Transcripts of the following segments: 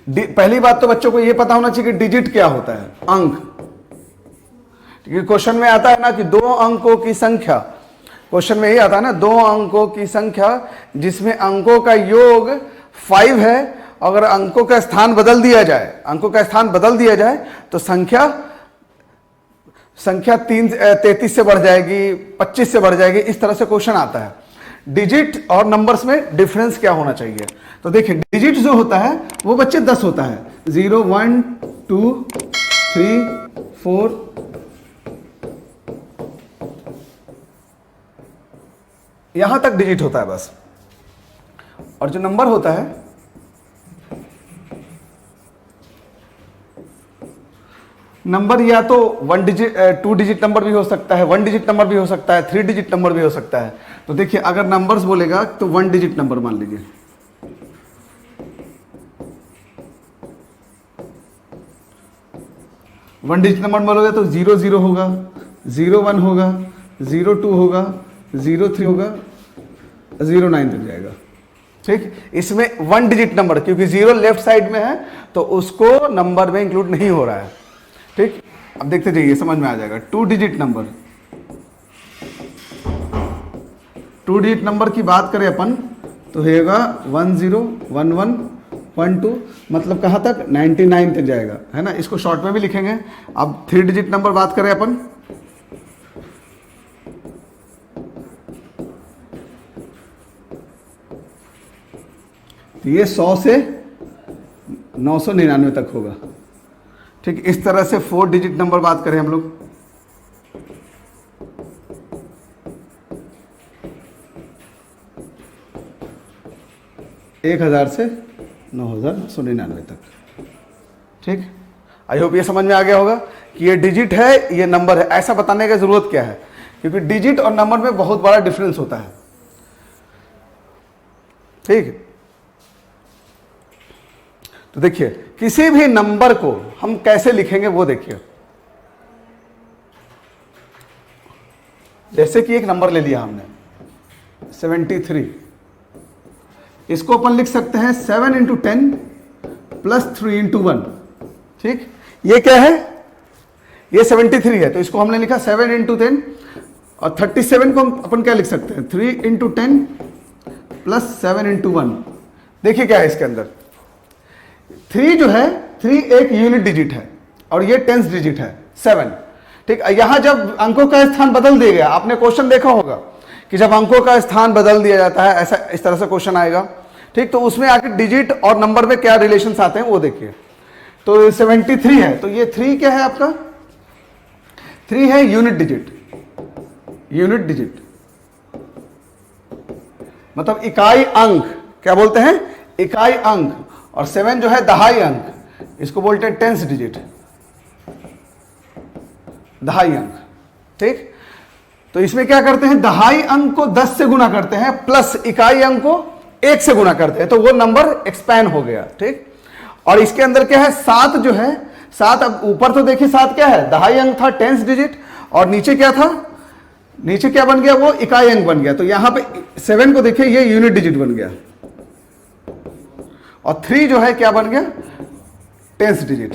पहली बात तो बच्चों को यह पता होना चाहिए कि डिजिट क्या होता है, अंक। क्वेश्चन में आता है ना कि दो अंकों की संख्या, क्वेश्चन में यही आता है ना, दो अंकों की संख्या जिसमें अंकों का योग 5 है, अगर अंकों का स्थान बदल दिया जाए, अंकों का स्थान बदल दिया जाए तो संख्या 33 से बढ़ जाएगी, 25 से बढ़ जाएगी, इस तरह से क्वेश्चन आता है। डिजिट और नंबर्स में डिफरेंस क्या होना चाहिए? तो देखिए डिजिट जो होता है वो बच्चे 10 होता है, 0 1 2 3 4 यहां तक डिजिट होता है बस। और जो नंबर होता है, नंबर या तो 1 डिजिट 2 डिजिट नंबर भी हो सकता है, 1 डिजिट नंबर भी हो सकता है, 3 डिजिट नंबर भी हो सकता है। तो देखिए अगर नंबर्स बोलेगा तो 1 डिजिट नंबर मान लीजिए, वन डिजिट नंबर बोलोगे तो 0 0 होगा, 0 1 होगा, 0 2 होगा, 0 3 होगा, 0 9 तक जाएगा। ठीक, इसमें 1 डिजिट नंबर क्योंकि 0 लेफ्ट साइड में है तो उसको नंबर में इंक्लूड नहीं हो रहा है। ठीक, अब देखते जाइए समझ में आ जाएगा। 2 डिजिट नंबर, 2 डिजिट नंबर की बात करें अपन तो होगा 1 0 1 1 1 2, मतलब कहां तक, 99 तक जाएगा, है ना। इसको शॉर्ट में भी लिखेंगे। अब 3 डिजिट नंबर बात करें अपन, तो ये 100 से 999 तक होगा। ठीक, इस तरह से 4 डिजिट नंबर बात करें हम लोग, एक 1000 से 9999 तक। ठीक, आई होप ये समझ में आ गया होगा कि ये डिजिट है, ये नंबर है। ऐसा बताने की जरूरत क्या है, क्योंकि डिजिट और नंबर में बहुत बड़ा डिफरेंस होता है। ठीक, तो देखिए किसी भी नंबर को हम कैसे लिखेंगे वो देखिए। जैसे कि एक नंबर ले लिया हमने 73, इसको अपन लिख सकते हैं 7 × 10 + 3 × 1। ठीक, ये क्या है, ये 73 है तो इसको हमने लिखा 7 × 10, और 37 को अपन क्या लिख सकते हैं, 3 × 10 + 7 × 1। देखिए क्या है इसके अंदर, 3 जो है, 3 एक यूनिट डिजिट है और ये 10th डिजिट है 7। ठीक, यहां जब अंकों का स्थान बदल दिया गया, आपने क्वेश्चन देखा होगा कि जब अंकों का स्थान बदल दिया जाता है, ऐसा इस तरह से क्वेश्चन आएगा। ठीक, तो उसमें आके डिजिट और नंबर में क्या रिलेशंस आते हैं वो देखिए। तो 73 है तो ये 3 क्या है आपका, 3 है यूनिट डिजिट, यूनिट डिजिट मतलब इकाई अंक, क्या बोलते हैं, इकाई अंक। और 7 जो है दहाई अंक, इसको बोलते हैं 10th डिजिट, दहाई अंक। ठीक, तो इसमें क्या करते हैं, दहाई अंक को 10 से गुना करते हैं प्लस इकाई अंक को 1 से गुना करते हैं, तो वो नंबर एक्सपैंड हो गया। ठीक, और इसके अंदर क्या है, 7 जो है, 7, अब ऊपर तो देखिए 7 क्या है, दहाई अंक था 10th डिजिट, और नीचे क्या था, नीचे क्या बन गया, वो इकाई अंक बन गया। तो यहां पे 7 को देखिए ये यूनिट डिजिट बन गया, और 3 जो है क्या बन गया, 10th डिजिट।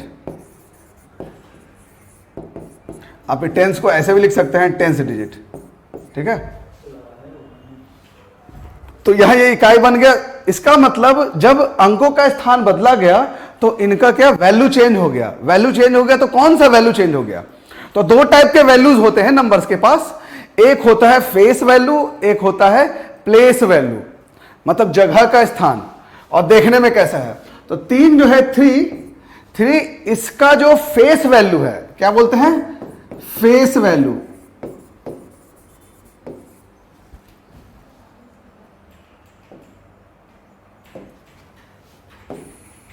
आप 10th को ऐसे भी लिख सकते हैं 10th डिजिट। ठीक है, तो यहां ये इकाई बन गया। इसका मतलब जब अंकों का स्थान बदला गया तो इनका क्या, वैल्यू चेंज हो गया। वैल्यू चेंज हो गया तो कौन सा वैल्यू चेंज हो गया, तो 2 टाइप के वैल्यूज होते हैं नंबर्स के पास, एक होता है फेस वैल्यू, एक होता है प्लेस वैल्यू, मतलब जगह का स्थान और देखने में कैसा है। तो 3 जो है 3 इसका जो फेस वैल्यू है, क्या बोलते हैं, फेस वैल्यू।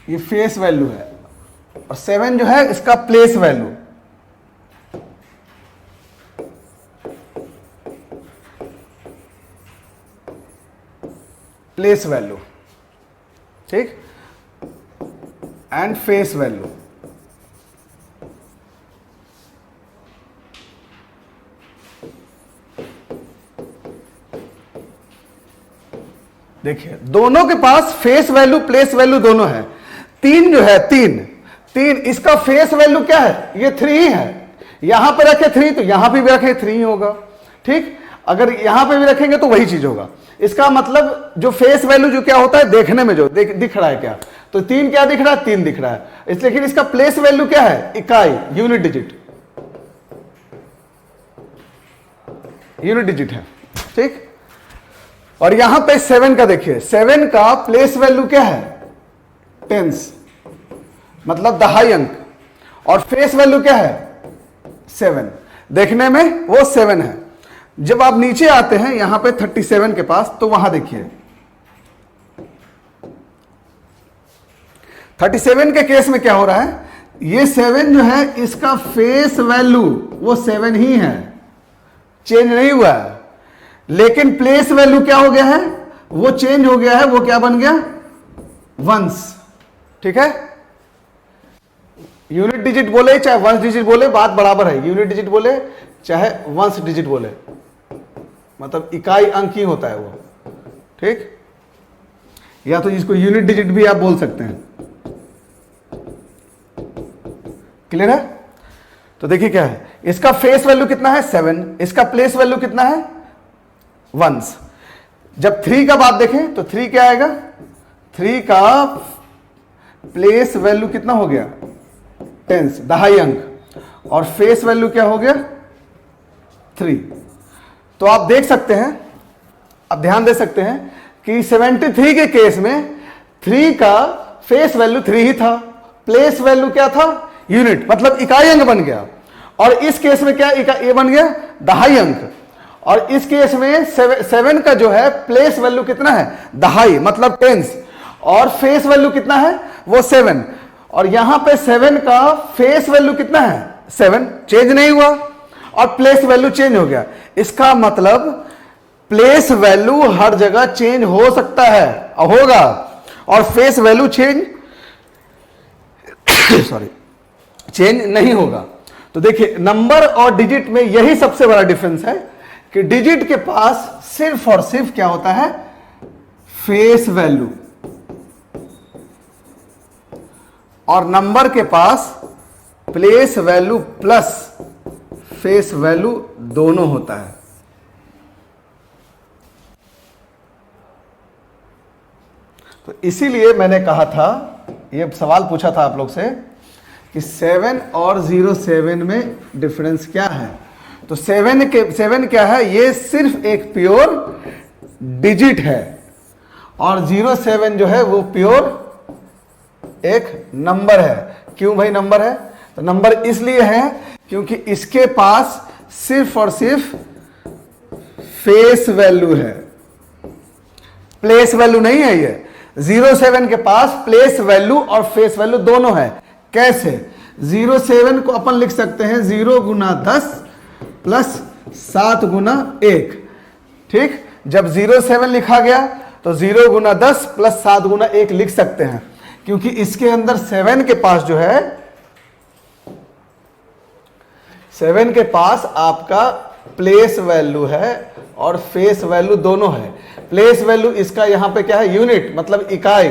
ये फेस वैल्यू है, और 7 जो है इसका प्लेस वैल्यू। प्लेस वैल्यू, ठीक, एंड फेस वैल्यू। देखिए दोनों के पास फेस वैल्यू प्लेस वैल्यू दोनों है। 3 जो है 3 इसका फेस वैल्यू क्या है, ये 3 ही है। यहां पे रखे 3 तो यहां पे भी रखे 3 ही होगा, ठीक। अगर यहां पे भी रखेंगे तो वही चीज होगा। इसका मतलब जो फेस वैल्यू जो क्या होता है, देखने में जो दिख रहा है क्या, तो 3 क्या दिख रहा है, 3 दिख रहा है। इसलिए लेकिन इसका प्लेस वैल्यू क्या है, इकाई, यूनिट डिजिट है, ठीक। और यहां पे 7 का देखिए, 7 का प्लेस वैल्यू क्या है, टेंस, मतलब दहाई अंक, और फेस वैल्यू क्या है 7, देखने में वो 7 है। जब आप नीचे आते हैं यहां पे 37 के पास, तो वहां देखिए 37 के केस में क्या हो रहा है, ये 7 जो है इसका फेस वैल्यू वो 7 ही है, चेंज नहीं हुआ है। लेकिन प्लेस वैल्यू क्या हो गया है, वो चेंज हो गया है, वो क्या बन गया, वंस, ठीक है। यूनिट डिजिट बोले चाहे वंस डिजिट बोले, बात बराबर है। यूनिट डिजिट बोले चाहे वंस डिजिट बोले, मतलब इकाई अंक ही होता है वो, ठीक। या तो इसको यूनिट डिजिट भी आप बोल सकते हैं। क्लियर है। तो देखिए क्या है, इसका फेस वैल्यू कितना है 7, इसका प्लेस वैल्यू कितना है वंस। जब 3 का बात देखें तो 3 क्या आएगा, 3 का प्लेस वैल्यू कितना हो गया, टेंस, दहाई अंक, और फेस वैल्यू क्या हो गया 3। तो आप देख सकते हैं, आप ध्यान दे सकते हैं कि 73 के केस में 3 का फेस वैल्यू 3 ही था, प्लेस वैल्यू क्या था, यूनिट, मतलब इकाई अंक बन गया। और इस केस में क्या ये बन गया दहाई अंक, और इस केस में 7 का जो है प्लेस वैल्यू कितना है दहाई, मतलब टेंस, और फेस वैल्यू कितना है वो 7। और यहां पे 7 का फेस वैल्यू कितना है 7, चेंज नहीं हुआ, और प्लेस वैल्यू चेंज हो गया। इसका मतलब प्लेस वैल्यू हर जगह चेंज हो सकता है, होगा, और फेस वैल्यू चेंज चेंज नहीं होगा। तो देखिए नंबर और डिजिट में यही सबसे बड़ा डिफरेंस है कि डिजिट के पास सिर्फ और सिर्फ क्या होता है, फेस वैल्यू, और नंबर के पास place value plus face value दोनों होता है। तो इसीलिए मैंने कहा था, यह सवाल पूछा था आप लोग से कि 7 और 07 में डिफरेंस क्या है। तो 7 क्या है, ये सिर्फ एक प्योर डिजिट है, और 07 जो है वो प्योर एक नंबर है। क्यों भाई नंबर है, तो नंबर इसलिए है क्योंकि इसके पास सिर्फ और सिर्फ फेस वैल्यू है, प्लेस वैल्यू नहीं है। ये 07 के पास प्लेस वैल्यू और फेस वैल्यू दोनों है। कैसे, 07 को अपन लिख सकते हैं 0 गुना 10 प्लस 7 गुना 1, ठीक। जब 07 लिखा गया तो 0 गुना 10 प्लस 7 गुना 1 लिख सकते हैं, क्योंकि इसके अंदर 7 के पास जो है, 7 के पास आपका प्लेस वैल्यू है और फेस वैल्यू दोनों है। प्लेस वैल्यू इसका यहां पे क्या है, यूनिट, मतलब इकाई,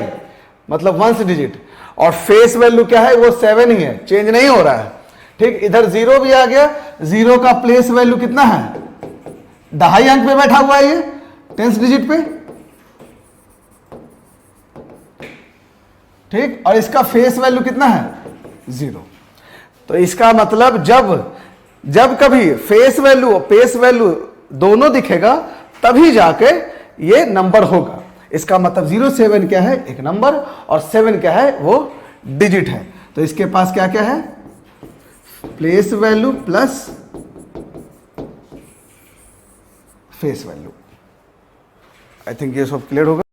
मतलब वंस डिजिट, और फेस वैल्यू क्या है वो 7 ही है, चेंज नहीं हो रहा है, ठीक। इधर 0 भी आ गया, 0 का प्लेस वैल्यू कितना है, दहाई अंक पे बैठा हुआ है, ये टेंस डिजिट पे, ठीक। और इसका फेस वैल्यू कितना है 0। तो इसका मतलब जब कभी फेस वैल्यू और फेस वैल्यू दोनों दिखेगा तभी जाके ये नंबर होगा। इसका मतलब 07 क्या है, एक नंबर, और 7 क्या है, वो डिजिट है। तो इसके पास क्या क्या है, place value plus face value. I think ये सब क्लियर होगा।